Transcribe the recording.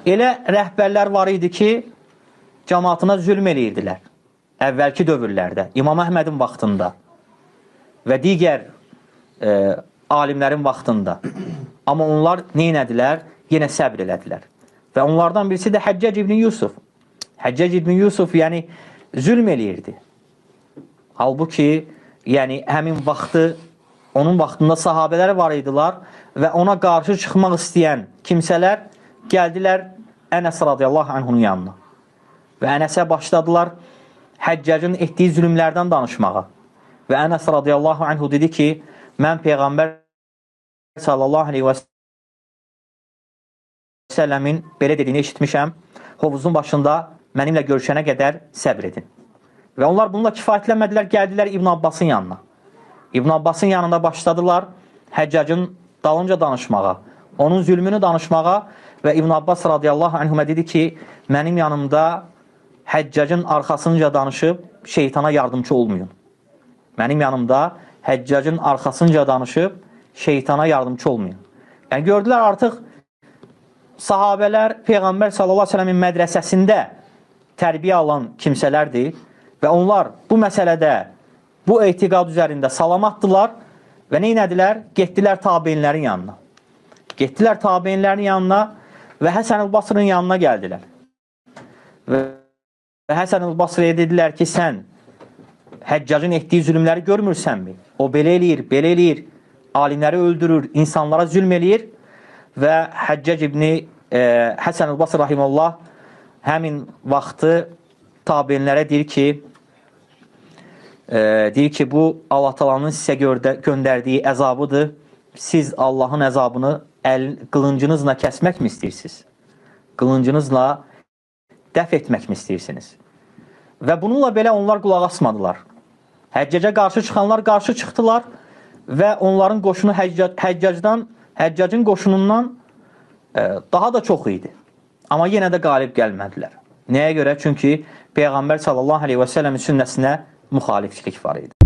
Elə rəhbərlər var idi ki, cəmaatına zülm eləyirdilər. Əvvəlki dövrlərdə, İmam Əhmədin vaxtında və digər alimlərin vaxtında. Amma onlar neynədilər? Yenə səbr elədilər. Və onlardan birisi də Həccac ibn Yusuf. Həccac ibn Yusuf, yəni, zülm eləyirdi. Halbuki, yəni, həmin vaxtı, onun vaxtında sahabələr var idilər və ona qarşı çıxmaq istəyən kimsələr gəldilər Ənəs radiyallahu anhunun yanına. Və Ənəsə başladılar Həccacın etdiyi zülmlərdən danışmağa. Və Ənəs radiyallahu anhu dedi ki, mən Peyğəmbər sallallahu aleyhi və səlləmin belə dediyini eşitmişəm, hovuzun başında mənimlə görüşənə qədər səbr edin. Və onlar bununla kifayətlənmədilər, gəldilər İbn Abbasın yanına. İbn Abbasın yanında başladılar Həccacın dalınca danışmağa, onun zülmünü danışmağa və İbn Abbas radiyallahu anhümə dedi ki, mənim yanımda Həccacın arxasınca danışıb şeytana yardımcı olmayın. Mənim yanımda Həccacın arxasınca danışıb şeytana yardımcı olmayın. Yəni gördülər artıq sahabələr Peyğəmbər sallallahu aleyhi ve sellemin mədrəsəsində tərbiyə alan kimsələrdir və onlar bu məsələdə, bu etiqad üzərində salamatdılar və neynədilər? Getdilər tabeinlərin yanına. Getdilər tabeinlərin yanına və Həsən el-Basrın yanına gəldilər. Və Həsən el-Basriyə dedilər ki, sən Həccacın etdiyi zülmləri görmürsənmi? O belə eləyir, alimləri öldürür, insanlara zülm eləyir və Həccac ibn Həsən el-Basri rahiməllah həmin vaxtı tabeinlərə deyir ki, bu Allah Taala'nın sizə göndərdiyi əzabıdır. Siz Allahın əzabını qılıncınızla kəsməkmi istəyirsiniz? Qılıncınızla dəf etməkmi istəyirsiniz? Və bununla belə onlar qulaq asmadılar. Həccaca qarşı çıxanlar qarşı çıxdılar və onların qoşunu Həccacın qoşunundan daha da çox idi. Amma yenə də qalib gəlmədilər. Nəyə görə? Çünki Peyğəmbər sallallahu aleyhi və səlləmin sünnəsinə müxalifçilik var idi.